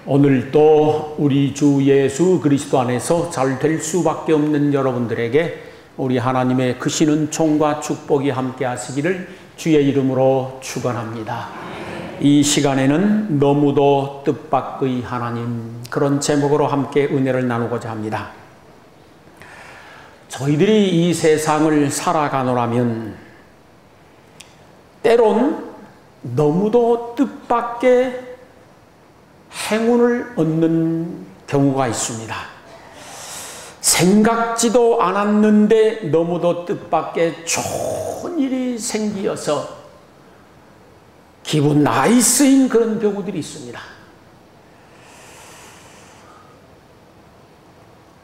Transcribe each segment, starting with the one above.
오늘도 우리 주 예수 그리스도 안에서 잘 될 수밖에 없는 여러분들에게 우리 하나님의 크신 은총과 축복이 함께 하시기를 주의 이름으로 축원합니다. 이 시간에는 너무도 뜻밖의 하나님, 그런 제목으로 함께 은혜를 나누고자 합니다. 저희들이 이 세상을 살아가노라면 때론 너무도 뜻밖의 행운을 얻는 경우가 있습니다. 생각지도 않았는데 너무도 뜻밖의 좋은 일이 생기어서 기분 나이스인 그런 경우들이 있습니다.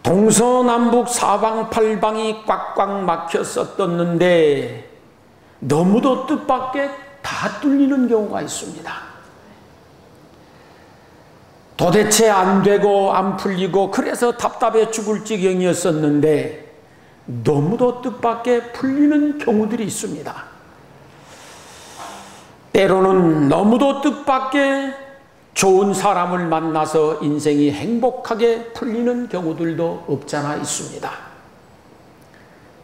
동서남북 사방팔방이 꽉꽉 막혔었었는데 너무도 뜻밖의 다 뚫리는 경우가 있습니다. 도대체 안 되고 안 풀리고 그래서 답답해 죽을 지경이었었는데 너무도 뜻밖의 풀리는 경우들이 있습니다. 때로는 너무도 뜻밖의 좋은 사람을 만나서 인생이 행복하게 풀리는 경우들도 없잖아 있습니다.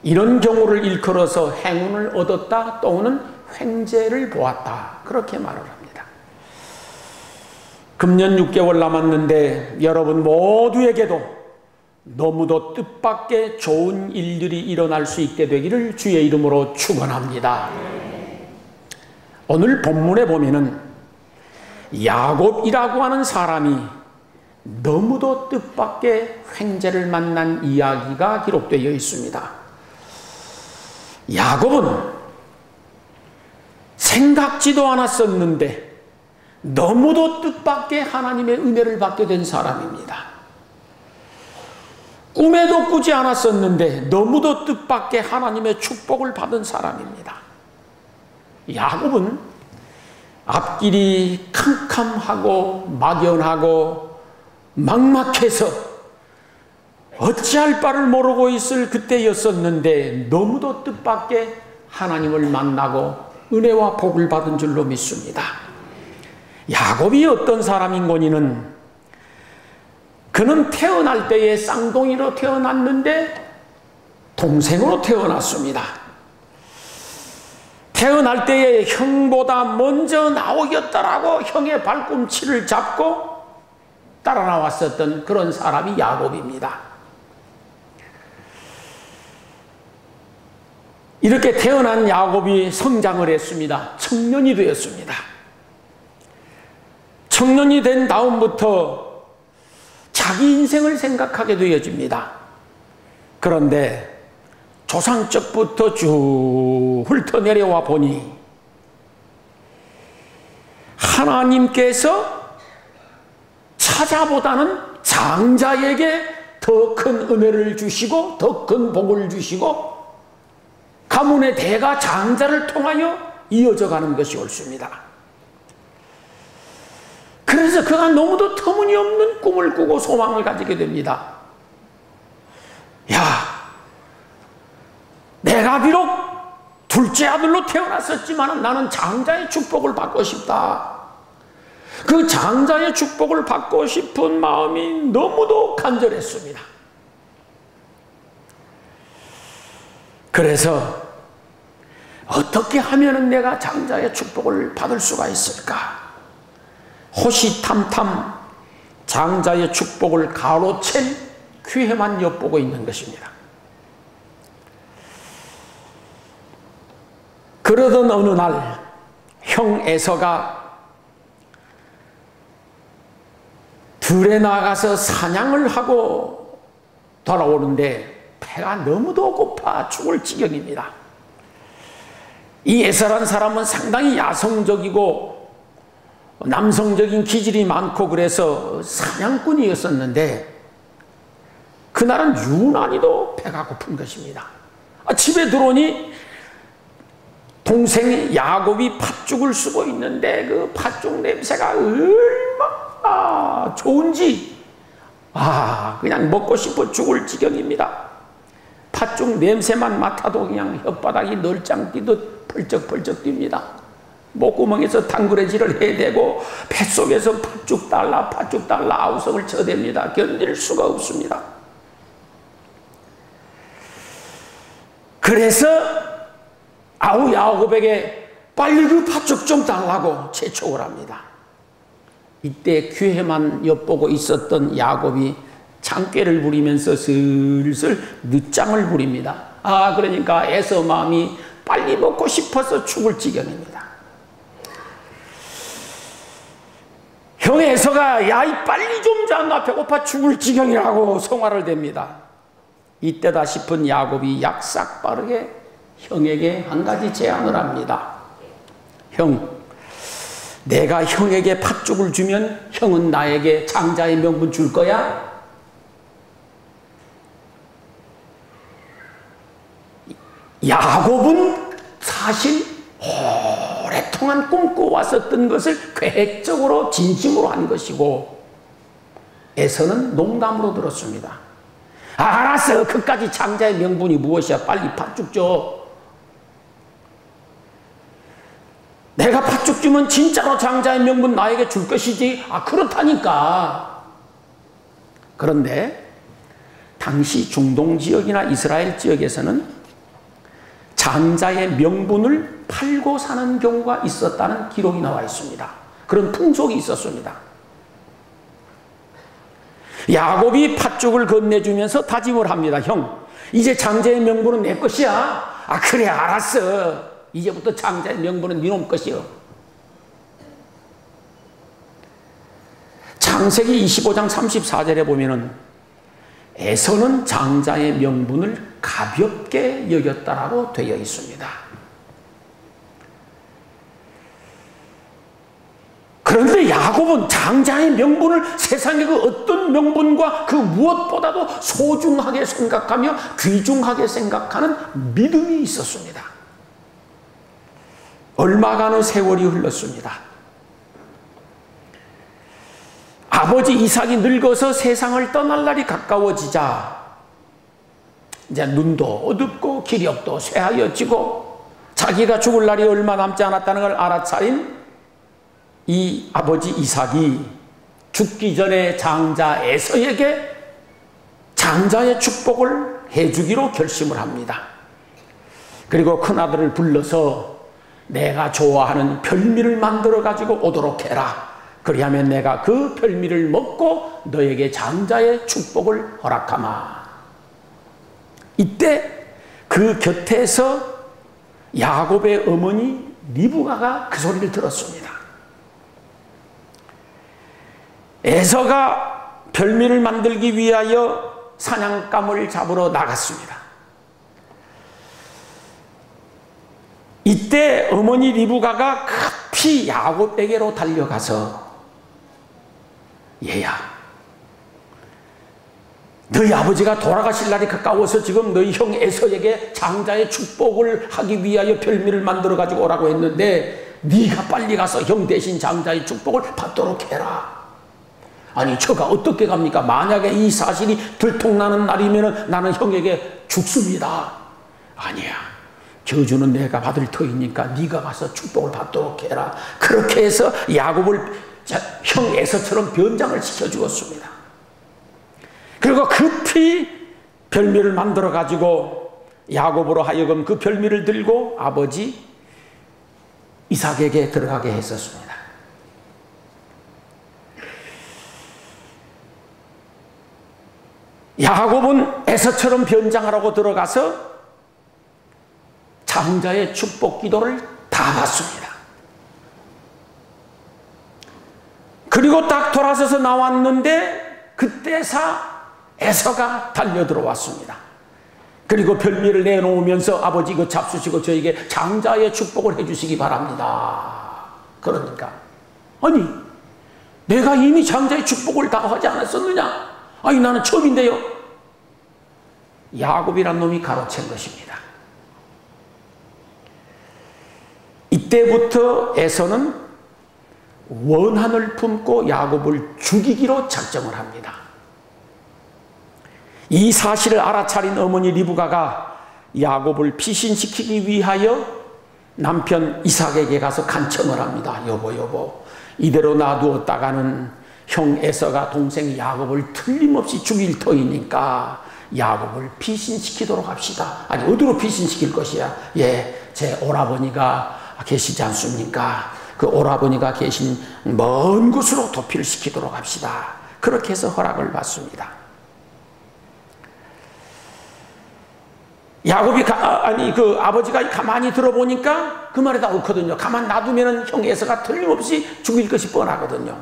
이런 경우를 일컬어서 행운을 얻었다 또는 횡재를 보았다, 그렇게 말을 합니다. 금년 6개월 남았는데 여러분 모두에게도 너무도 뜻밖의 좋은 일들이 일어날 수 있게 되기를 주의 이름으로 축원합니다. 오늘 본문에 보면은 야곱이라고 하는 사람이 너무도 뜻밖의 횡재를 만난 이야기가 기록되어 있습니다. 야곱은 생각지도 않았었는데 너무도 뜻밖의 하나님의 은혜를 받게 된 사람입니다. 꿈에도 꾸지 않았었는데 너무도 뜻밖의 하나님의 축복을 받은 사람입니다. 야곱은 앞길이 캄캄하고 막연하고 막막해서 어찌할 바를 모르고 있을 그때였었는데 너무도 뜻밖의 하나님을 만나고 은혜와 복을 받은 줄로 믿습니다. 야곱이 어떤 사람인고니는 그는 태어날 때에 쌍둥이로 태어났는데 동생으로 태어났습니다. 태어날 때에 형보다 먼저 나오겠다라고 형의 발꿈치를 잡고 따라 나왔었던 그런 사람이 야곱입니다. 이렇게 태어난 야곱이 성장을 했습니다. 청년이 되었습니다. 청년이 된 다음부터 자기 인생을 생각하게 되어집니다. 그런데 조상적부터 쭉 훑어내려와 보니 하나님께서 차자보다는 장자에게 더 큰 은혜를 주시고 더 큰 복을 주시고 가문의 대가 장자를 통하여 이어져 가는 것이 옳습니다. 그래서 그가 너무도 터무니없는 꿈을 꾸고 소망을 가지게 됩니다. 야, 내가 비록 둘째 아들로 태어났었지만 나는 장자의 축복을 받고 싶다. 그 장자의 축복을 받고 싶은 마음이 너무도 간절했습니다. 그래서 어떻게 하면 내가 장자의 축복을 받을 수가 있을까? 호시탐탐 장자의 축복을 가로챈 기회만 엿보고 있는 것입니다. 그러던 어느 날 형 에서가 들에 나가서 사냥을 하고 돌아오는데 배가 너무도 고파 죽을 지경입니다. 이 에서란 사람은 상당히 야성적이고 남성적인 기질이 많고 그래서 사냥꾼이었었는데 그날은 유난히도 배가 고픈 것입니다. 집에 들어오니 동생 야곱이 팥죽을 쓰고 있는데 그 팥죽 냄새가 얼마나 좋은지 그냥 먹고 싶어 죽을 지경입니다. 팥죽 냄새만 맡아도 그냥 혓바닥이 널짱 뛰듯 펄쩍펄쩍 뜁니다. 목구멍에서 당그레질을 해대고 뱃속에서 팥죽 달라 아우성을 쳐댑니다. 견딜 수가 없습니다. 그래서 야곱에게 빨리 그 팥죽 좀 달라고 재촉을 합니다. 이때 기회만 엿보고 있었던 야곱이 장꾀를 부리면서 슬슬 늦장을 부립니다. 그러니까 에서 마음이 빨리 먹고 싶어서 죽을 지경입니다. 형 에서가 야, 빨리 좀 자, 나 배고파 죽을 지경이라고 성화를 댑니다. 이때다 싶은 야곱이 약삭 빠르게 형에게 한 가지 제안을 합니다. 형, 내가 형에게 팥죽을 주면 형은 나에게 장자의 명분 줄 거야? 야곱은 사실 오랫동안 꿈꿔왔었던 것을 계획적으로 진심으로 한 것이고, 에서는 농담으로 들었습니다. 알았어, 그까지 장자의 명분이 무엇이야? 빨리 팥죽 줘. 내가 팥죽 주면 진짜로 장자의 명분 나에게 줄 것이지. 그렇다니까. 그런데 당시 중동 지역이나 이스라엘 지역에서는 장자의 명분을 팔고 사는 경우가 있었다는 기록이 나와 있습니다. 그런 풍속이 있었습니다. 야곱이 팥죽을 건네주면서 다짐을 합니다. 형, 이제 장자의 명분은 내 것이야. 그래, 알았어. 이제부터 장자의 명분은 니놈 것이요. 창세기 25장 34절에 보면은 에서는 장자의 명분을 가볍게 여겼다라고 되어 있습니다. 그런데 야곱은 장자의 명분을 세상의 그 어떤 명분과 그 무엇보다도 소중하게 생각하며 귀중하게 생각하는 믿음이 있었습니다. 얼마간의 세월이 흘렀습니다. 아버지 이삭이 늙어서 세상을 떠날 날이 가까워지자 이제 눈도 어둡고 기력도 쇠하여지고 자기가 죽을 날이 얼마 남지 않았다는 걸 알아차린 이 아버지 이삭이 죽기 전에 장자 에서에게 장자의 축복을 해주기로 결심을 합니다. 그리고 큰아들을 불러서 내가 좋아하는 별미를 만들어 가지고 오도록 해라. 그리하면 내가 그 별미를 먹고 너에게 장자의 축복을 허락하마. 이때 그 곁에서 야곱의 어머니 리브가가 그 소리를 들었습니다. 에서가 별미를 만들기 위하여 사냥감을 잡으러 나갔습니다. 이때 어머니 리브가가 급히 야곱에게로 달려가서 얘야, 너희 아버지가 돌아가실 날이 가까워서 지금 너희 형 에서에게 장자의 축복을 하기 위하여 별미를 만들어 가지고 오라고 했는데 네가 빨리 가서 형 대신 장자의 축복을 받도록 해라. 아니, 저가 어떻게 갑니까? 만약에 이 사실이 들통나는 날이면 나는 형에게 죽습니다. 아니야, 저주는 내가 받을 터이니까 네가 가서 축복을 받도록 해라. 그렇게 해서 야곱을 형 에서처럼 변장을 시켜주었습니다. 그리고 급히 별미를 만들어 가지고 야곱으로 하여금 그 별미를 들고 아버지 이삭에게 들어가게 했었습니다. 야곱은 에서처럼 변장하라고 들어가서 장자의 축복 기도를 다 받습니다. 그리고 딱 돌아서서 나왔는데 그때사 에서가 달려들어왔습니다. 그리고 별미를 내놓으면서 아버지 이거 잡수시고 저에게 장자의 축복을 해주시기 바랍니다. 그러니까 아니, 내가 이미 장자의 축복을 다 하지 않았었느냐? 아니, 나는 처음인데요. 야곱이란 놈이 가로챈 것입니다. 이때부터 에서는 원한을 품고 야곱을 죽이기로 작정을 합니다. 이 사실을 알아차린 어머니 리브가가 야곱을 피신시키기 위하여 남편 이삭에게 가서 간청을 합니다. 여보, 이대로 놔두었다가는 형 에서가 동생 야곱을 틀림없이 죽일 터이니까 야곱을 피신시키도록 합시다. 아니, 어디로 피신시킬 것이야? 제 오라버니가 계시지 않습니까? 그 오라버니가 계신 먼 곳으로 도피를 시키도록 합시다. 그렇게 해서 허락을 받습니다. 야곱이 그 아버지가 가만히 들어보니까 그 말이 다 옳거든요. 가만 놔두면 형 에서가 틀림없이 죽일 것이 뻔하거든요.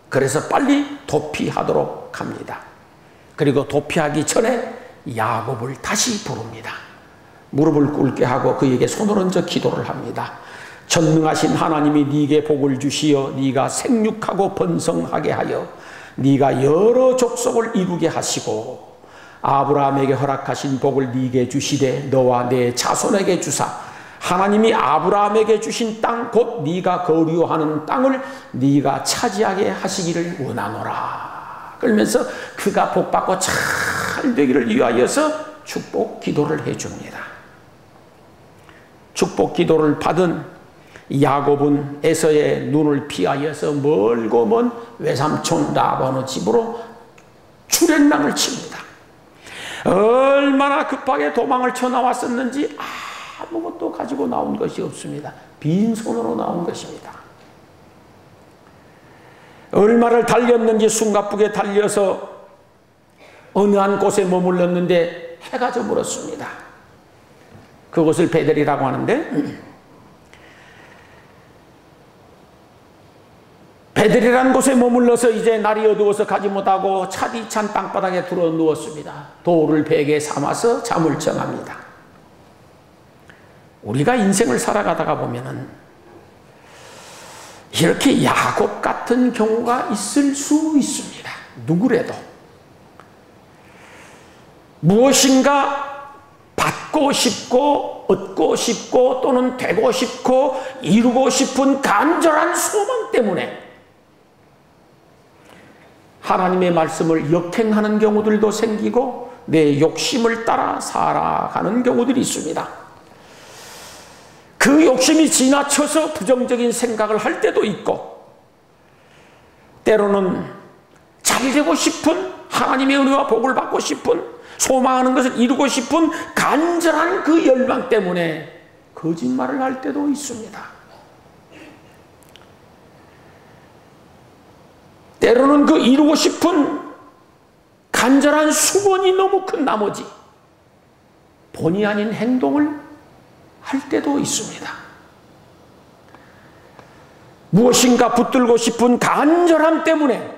그래서 빨리 도피하도록 합니다. 그리고 도피하기 전에 야곱을 다시 부릅니다. 무릎을 꿇게 하고 그에게 손을 얹어 기도를 합니다. 전능하신 하나님이 네게 복을 주시어 네가 생육하고 번성하게 하여 네가 여러 족속을 이루게 하시고 아브라함에게 허락하신 복을 네게 주시되 너와 내 자손에게 주사 하나님이 아브라함에게 주신 땅 곧 네가 거류하는 땅을 네가 차지하게 하시기를 원하노라. 그러면서 그가 복받고 잘 되기를 위하여서 축복 기도를 해줍니다. 축복 기도를 받은 야곱은 에서의 눈을 피하여서 멀고 먼 외삼촌 라반의 집으로 출행랑을 칩니다. 얼마나 급하게 도망을 쳐 나왔었는지 아무것도 가지고 나온 것이 없습니다. 빈손으로 나온 것입니다. 얼마를 달렸는지 숨가쁘게 달려서 어느 한 곳에 머물렀는데 해가 저물었습니다. 그곳을 베델이라고 하는데 베델이라는 곳에 머물러서 이제 날이 어두워서 가지 못하고 차디찬 땅바닥에 들어 누웠습니다. 돌을 베개 삼아서 잠을 청합니다. 우리가 인생을 살아가다가 보면은 이렇게 야곱 같은 경우가 있을 수 있습니다. 누구래도 무엇인가 받고 싶고 얻고 싶고 또는 되고 싶고 이루고 싶은 간절한 소망 때문에 하나님의 말씀을 역행하는 경우들도 생기고 내 욕심을 따라 살아가는 경우들이 있습니다. 그 욕심이 지나쳐서 부정적인 생각을 할 때도 있고 때로는 잘 되고 싶은 하나님의 은혜와 복을 받고 싶은 소망하는 것을 이루고 싶은 간절한 그 열망 때문에 거짓말을 할 때도 있습니다. 때로는 그 이루고 싶은 간절한 수건이 너무 큰 나머지 본의 아닌 행동을 할 때도 있습니다. 무엇인가 붙들고 싶은 간절함 때문에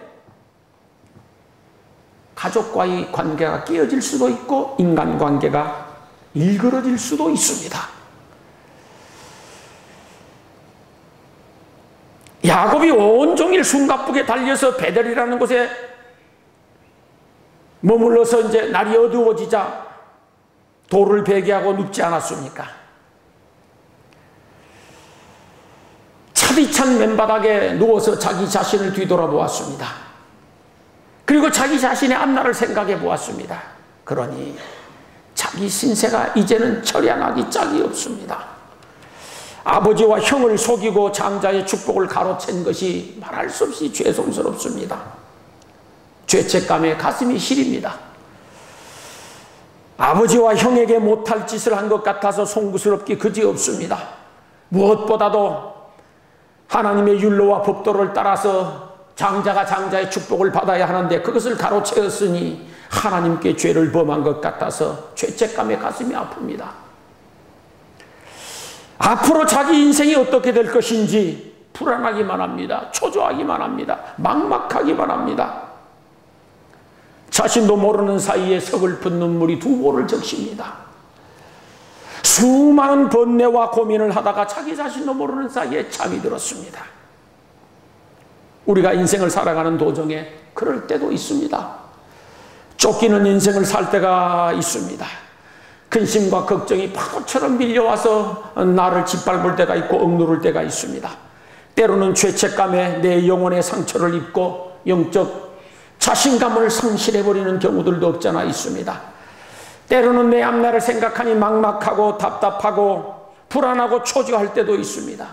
가족과의 관계가 깨어질 수도 있고 인간관계가 일그러질 수도 있습니다. 야곱이 온종일 숨가쁘게 달려서 베델이라는 곳에 머물러서 이제 날이 어두워지자 돌을 베개하고 눕지 않았습니까? 차디찬 맨바닥에 누워서 자기 자신을 뒤돌아보았습니다. 그리고 자기 자신의 앞날을 생각해 보았습니다. 그러니 자기 신세가 이제는 처량하기 짝이 없습니다. 아버지와 형을 속이고 장자의 축복을 가로챈 것이 말할 수 없이 죄송스럽습니다. 죄책감에 가슴이 시립니다. 아버지와 형에게 못할 짓을 한 것 같아서 송구스럽기 그지없습니다. 무엇보다도 하나님의 율로와 법도를 따라서 장자가 장자의 축복을 받아야 하는데 그것을 가로채었으니 하나님께 죄를 범한 것 같아서 죄책감에 가슴이 아픕니다. 앞으로 자기 인생이 어떻게 될 것인지 불안하기만 합니다. 초조하기만 합니다. 막막하기만 합니다. 자신도 모르는 사이에 서글픈 눈물이 두 볼을 적십니다. 수많은 번뇌와 고민을 하다가 자기 자신도 모르는 사이에 잠이 들었습니다. 우리가 인생을 살아가는 도중에 그럴 때도 있습니다. 쫓기는 인생을 살 때가 있습니다. 근심과 걱정이 파도처럼 밀려와서 나를 짓밟을 때가 있고 억누를 때가 있습니다. 때로는 죄책감에 내 영혼의 상처를 입고 영적 자신감을 상실해버리는 경우들도 없잖아 있습니다. 때로는 내 앞날을 생각하니 막막하고 답답하고 불안하고 초조할 때도 있습니다.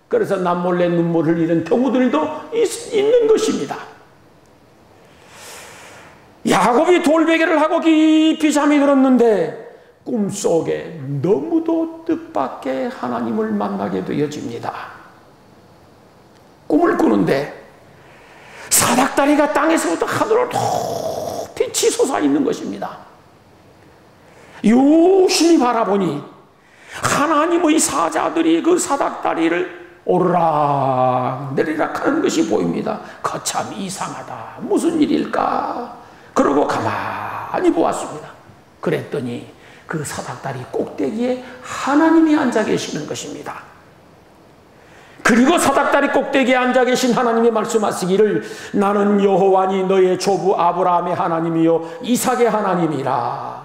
그래서 남몰래 눈물을 흘리는 경우들도 있는 것입니다. 야곱이 돌베개를 하고 깊이 잠이 들었는데 꿈속에 너무도 뜻밖의 하나님을 만나게 되어집니다. 꿈을 꾸는데 사닥다리가 땅에서부터 하늘로 높이 치솟아 있는 것입니다. 유심히 바라보니 하나님의 사자들이 그 사닥다리를 오르락 내리락 하는 것이 보입니다. 거참 이상하다. 무슨 일일까? 그러고 가만히 보았습니다. 그랬더니 그 사닥다리 꼭대기에 하나님이 앉아 계시는 것입니다. 그리고 사닥다리 꼭대기에 앉아 계신 하나님이 말씀하시기를 나는 여호와니 너의 조부 아브라함의 하나님이요 이삭의 하나님이라.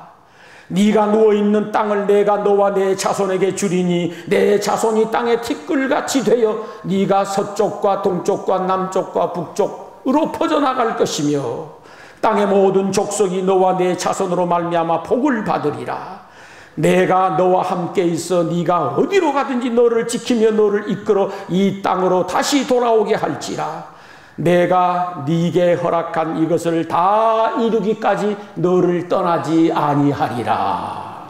네가 누워있는 땅을 내가 너와 내 자손에게 주리니 내 자손이 땅의 티끌같이 되어 네가 서쪽과 동쪽과 남쪽과 북쪽으로 퍼져나갈 것이며 땅의 모든 족속이 너와 내 자손으로 말미암아 복을 받으리라. 내가 너와 함께 있어 네가 어디로 가든지 너를 지키며 너를 이끌어 이 땅으로 다시 돌아오게 할지라. 내가 네게 허락한 이것을 다 이루기까지 너를 떠나지 아니하리라.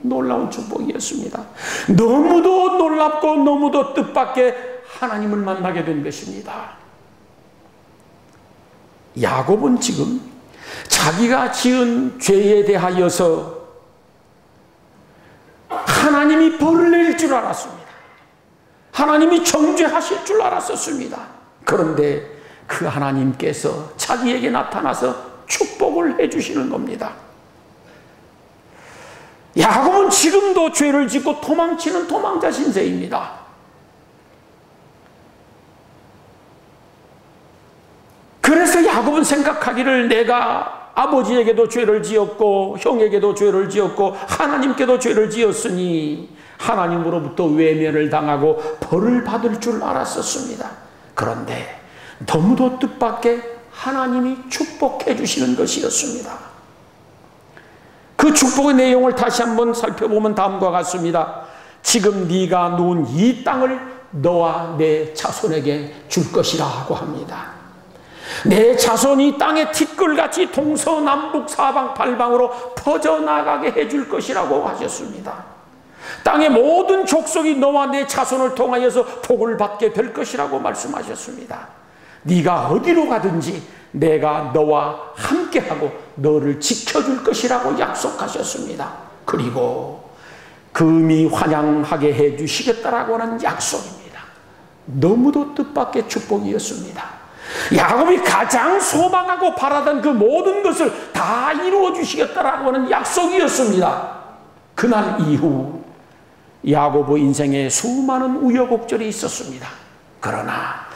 놀라운 축복이었습니다. 너무도 놀랍고 너무도 뜻밖의 하나님을 만나게 된 것입니다. 야곱은 지금 자기가 지은 죄에 대하여서 하나님이 벌을 내릴 줄 알았습니다. 하나님이 정죄하실 줄 알았었습니다. 그런데 그 하나님께서 자기에게 나타나서 축복을 해주시는 겁니다. 야곱은 지금도 죄를 짓고 도망치는 도망자 신세입니다. 그래서 야곱은 생각하기를 내가 아버지에게도 죄를 지었고 형에게도 죄를 지었고 하나님께도 죄를 지었으니 하나님으로부터 외면을 당하고 벌을 받을 줄 알았었습니다. 그런데 너무도 뜻밖의 하나님이 축복해 주시는 것이었습니다. 그 축복의 내용을 다시 한번 살펴보면 다음과 같습니다. 지금 네가 누운 이 땅을 너와 내 자손에게 줄 것이라고 합니다. 내 자손이 땅의 티끌같이 동서남북 사방 팔방으로 퍼져나가게 해줄 것이라고 하셨습니다. 땅의 모든 족속이 너와 내 자손을 통하여서 복을 받게 될 것이라고 말씀하셨습니다. 네가 어디로 가든지 내가 너와 함께하고 너를 지켜줄 것이라고 약속하셨습니다. 그리고 금이 환영하게 해주시겠다라고 하는 약속입니다. 너무도 뜻밖의 축복이었습니다. 야곱이 가장 소망하고 바라던 그 모든 것을 다 이루어 주시겠다라고 하는 약속이었습니다. 그날 이후 야곱의 인생에 수많은 우여곡절이 있었습니다. 그러나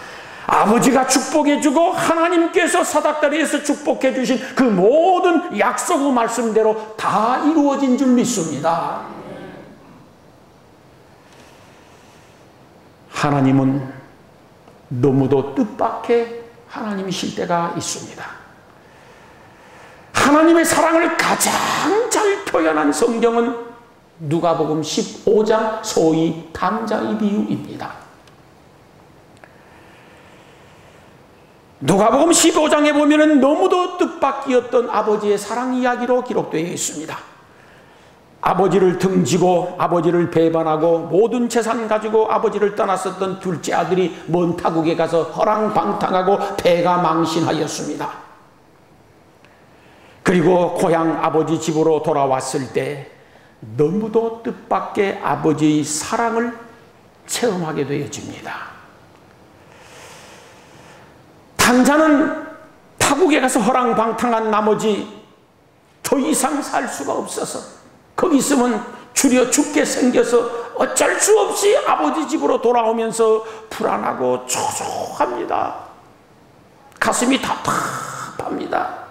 아버지가 축복해주고 하나님께서 사닥다리에서 축복해 주신 그 모든 약속의 말씀대로 다 이루어진 줄 믿습니다. 하나님은 너무도 뜻밖의 하나님이실 때가 있습니다. 하나님의 사랑을 가장 잘 표현한 성경은 누가복음 15장 소위 당자의 비유입니다. 누가복음 15장에 보면은 너무도 뜻밖이었던 아버지의 사랑 이야기로 기록되어 있습니다. 아버지를 등지고 아버지를 배반하고 모든 재산 가지고 아버지를 떠났었던 둘째 아들이 먼 타국에 가서 허랑방탕하고 배가 망신하였습니다. 그리고 고향 아버지 집으로 돌아왔을 때 너무도 뜻밖의 아버지의 사랑을 체험하게 되어집니다. 당자는 타국에 가서 허랑방탕한 나머지 더 이상 살 수가 없어서 거기 있으면 줄여 죽게 생겨서 어쩔 수 없이 아버지 집으로 돌아오면서 불안하고 초조합니다. 가슴이 답답합니다.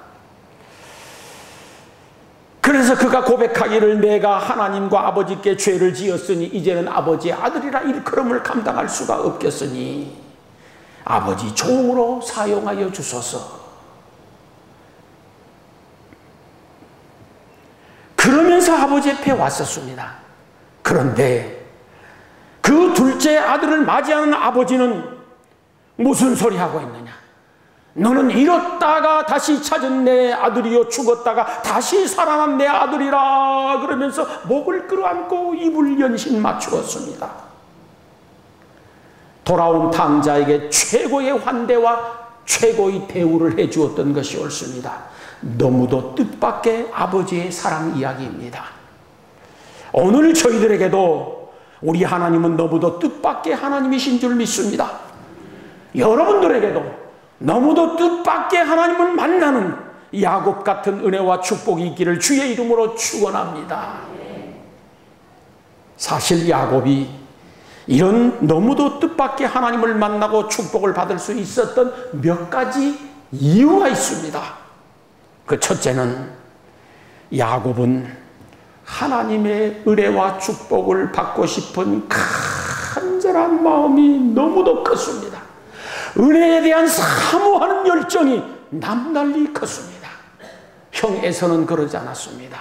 그래서 그가 고백하기를 내가 하나님과 아버지께 죄를 지었으니 이제는 아버지의 아들이라 일컬음을 감당할 수가 없겠으니 아버지 종으로 사용하여 주소서. 그러면서 아버지 옆에 왔었습니다. 그런데 그 둘째 아들을 맞이하는 아버지는 무슨 소리 하고 있느냐? 너는 잃었다가 다시 찾은 내 아들이요, 죽었다가 다시 살아난 내 아들이라 그러면서 목을 끌어안고 입을 연신 맞추었습니다. 돌아온 탕자에게 최고의 환대와 최고의 대우를 해주었던 것이 옳습니다. 너무도 뜻밖의 아버지의 사랑 이야기입니다. 오늘 저희들에게도 우리 하나님은 너무도 뜻밖의 하나님이신 줄 믿습니다. 여러분들에게도 너무도 뜻밖의 하나님을 만나는 야곱 같은 은혜와 축복이 있기를 주의 이름으로 축원합니다. 사실 야곱이 이런 너무도 뜻밖의 하나님을 만나고 축복을 받을 수 있었던 몇 가지 이유가 있습니다. 그 첫째는 야곱은 하나님의 은혜와 축복을 받고 싶은 간절한 마음이 너무도 컸습니다. 은혜에 대한 사모하는 열정이 남달리 컸습니다. 형 에서는 그러지 않았습니다.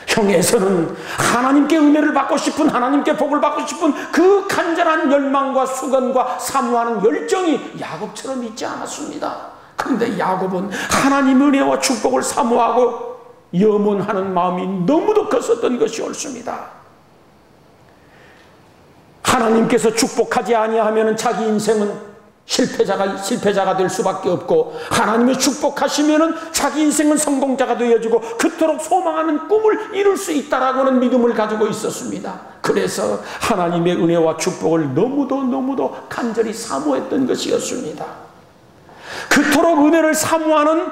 형 에서는 하나님께 은혜를 받고 싶은, 하나님께 복을 받고 싶은 그 간절한 열망과 수건과 사모하는 열정이 야곱처럼 있지 않았습니다. 그런데 야곱은 하나님 은혜와 축복을 사모하고 염원하는 마음이 너무도 컸었던 것이 옳습니다. 하나님께서 축복하지 아니하면 자기 인생은 실패자가 될 수밖에 없고, 하나님의 축복하시면은 자기 인생은 성공자가 되어지고 그토록 소망하는 꿈을 이룰 수 있다라고는 믿음을 가지고 있었습니다. 그래서 하나님의 은혜와 축복을 너무도 간절히 사모했던 것이었습니다. 그토록 은혜를 사모하는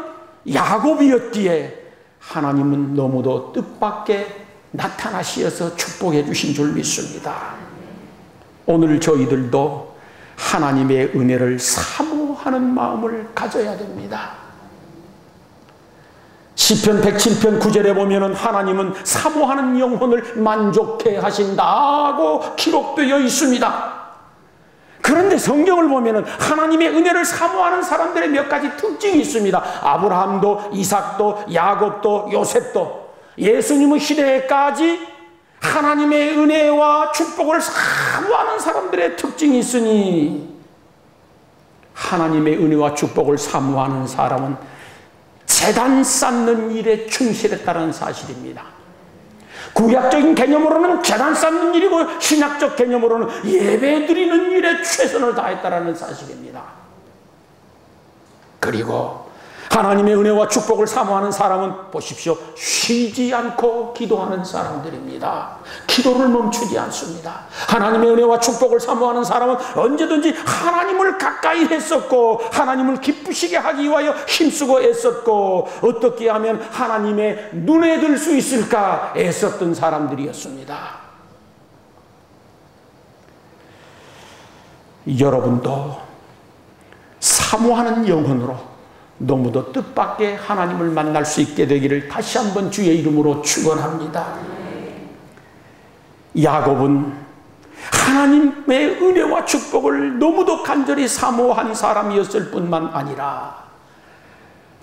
야곱이었기에 하나님은 너무도 뜻밖에 나타나시어서 축복해 주신 줄 믿습니다. 오늘 저희들도 하나님의 은혜를 사모하는 마음을 가져야 됩니다. 시편 107편 9절에 보면은 하나님은 사모하는 영혼을 만족해 하신다고 기록되어 있습니다. 그런데 성경을 보면은 하나님의 은혜를 사모하는 사람들의 몇 가지 특징이 있습니다. 아브라함도, 이삭도, 야곱도, 요셉도, 예수님의 시대에까지 하나님의 은혜와 축복을 사모하는 사람들의 특징이 있으니, 하나님의 은혜와 축복을 사모하는 사람은 제단 쌓는 일에 충실했다는 사실입니다. 구약적인 개념으로는 제단 쌓는 일이고, 신약적 개념으로는 예배 드리는 일에 최선을 다했다는 사실입니다. 그리고 하나님의 은혜와 축복을 사모하는 사람은 보십시오, 쉬지 않고 기도하는 사람들입니다. 기도를 멈추지 않습니다. 하나님의 은혜와 축복을 사모하는 사람은 언제든지 하나님을 가까이 했었고, 하나님을 기쁘시게 하기 위하여 힘쓰고 애썼고, 어떻게 하면 하나님의 눈에 들 수 있을까 애썼던 사람들이었습니다. 여러분도 사모하는 영혼으로 너무도 뜻밖의 하나님을 만날 수 있게 되기를 다시 한번 주의 이름으로 축원합니다. 야곱은 하나님의 은혜와 축복을 너무도 간절히 사모한 사람이었을 뿐만 아니라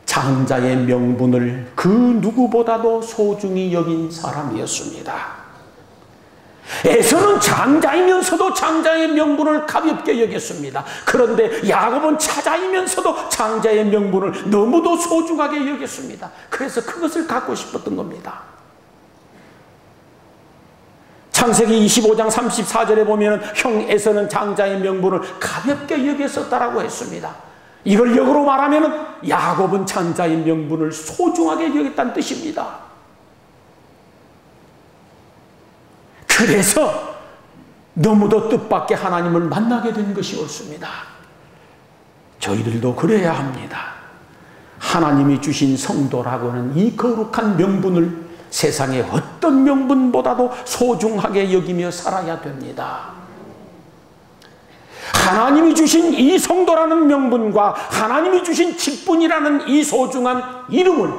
장자의 명분을 그 누구보다도 소중히 여긴 사람이었습니다. 에서는 장자이면서도 장자의 명분을 가볍게 여겼습니다. 그런데 야곱은 차자이면서도 장자의 명분을 너무도 소중하게 여겼습니다. 그래서 그것을 갖고 싶었던 겁니다. 창세기 25장 34절에 보면 형 에서는 장자의 명분을 가볍게 여겼었다라고 했습니다. 이걸 역으로 말하면 야곱은 장자의 명분을 소중하게 여겼다는 뜻입니다. 그래서 너무도 뜻밖의 하나님을 만나게 된 것이 옳습니다. 저희들도 그래야 합니다. 하나님이 주신 성도라고는 이 거룩한 명분을 세상의 어떤 명분보다도 소중하게 여기며 살아야 됩니다. 하나님이 주신 이 성도라는 명분과 하나님이 주신 직분이라는 이 소중한 이름을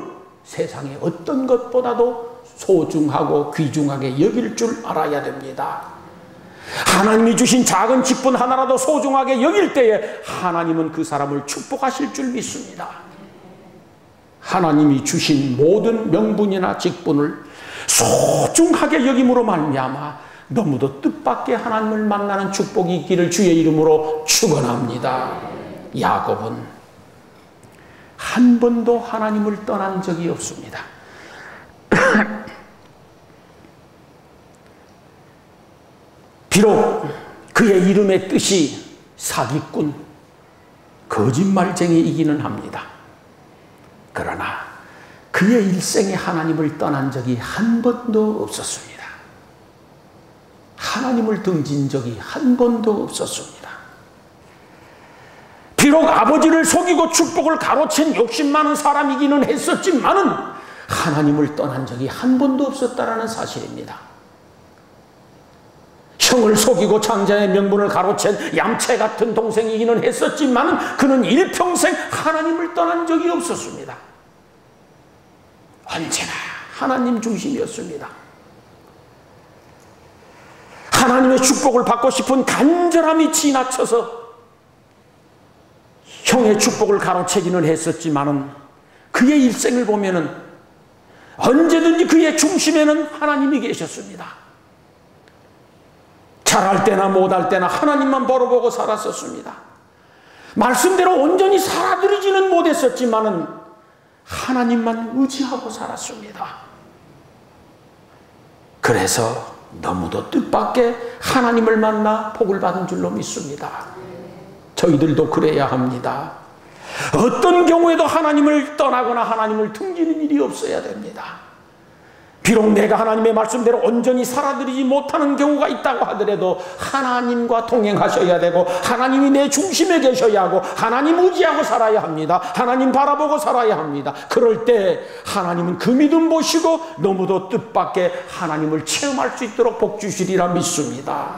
세상의 어떤 것보다도 소중하고 귀중하게 여길 줄 알아야 됩니다. 하나님이 주신 작은 직분 하나라도 소중하게 여길 때에 하나님은 그 사람을 축복하실 줄 믿습니다. 하나님이 주신 모든 명분이나 직분을 소중하게 여김으로 말미암아 너무도 뜻밖의 하나님을 만나는 축복이 있기를 주의 이름으로 축원합니다. 야곱은 한 번도 하나님을 떠난 적이 없습니다. 비록 그의 이름의 뜻이 사기꾼, 거짓말쟁이이기는 합니다. 그러나 그의 일생에 하나님을 떠난 적이 한 번도 없었습니다. 하나님을 등진 적이 한 번도 없었습니다. 비록 아버지를 속이고 축복을 가로챈 욕심 많은 사람이기는 했었지만은 하나님을 떠난 적이 한 번도 없었다라는 사실입니다. 형을 속이고 장자의 명분을 가로챈 얌체 같은 동생이기는 했었지만 그는 일평생 하나님을 떠난 적이 없었습니다. 언제나 하나님 중심이었습니다. 하나님의 축복을 받고 싶은 간절함이 지나쳐서 형의 축복을 가로채기는 했었지만 그의 일생을 보면 언제든지 그의 중심에는 하나님이 계셨습니다. 잘할 때나 못할 때나 하나님만 바라보고 살았었습니다. 말씀대로 온전히 살아들이지는 못했었지만 하나님만 의지하고 살았습니다. 그래서 너무도 뜻밖의 하나님을 만나 복을 받은 줄로 믿습니다. 저희들도 그래야 합니다. 어떤 경우에도 하나님을 떠나거나 하나님을 등지는 일이 없어야 됩니다. 비록 내가 하나님의 말씀대로 온전히 살아들이지 못하는 경우가 있다고 하더라도 하나님과 동행하셔야 되고 하나님이 내 중심에 계셔야 하고 하나님 의지하고 살아야 합니다. 하나님 바라보고 살아야 합니다. 그럴 때 하나님은 그 믿음 보시고 너무도 뜻밖의 하나님을 체험할 수 있도록 복 주시리라 믿습니다.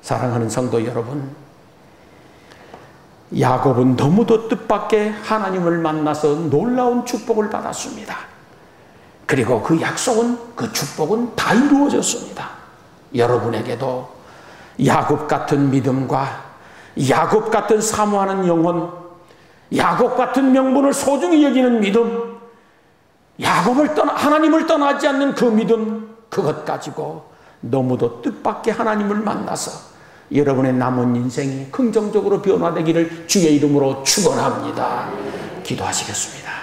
사랑하는 성도 여러분, 야곱은 너무도 뜻밖의 하나님을 만나서 놀라운 축복을 받았습니다. 그리고 그 약속은, 그 축복은 다 이루어졌습니다. 여러분에게도 야곱 같은 믿음과 야곱 같은 사모하는 영혼, 야곱 같은 명분을 소중히 여기는 믿음, 하나님을 떠나지 않는 그 믿음, 그것 가지고 너무도 뜻밖의 하나님을 만나서 여러분의 남은 인생이 긍정적으로 변화되기를 주의 이름으로 축원합니다. 기도하시겠습니다.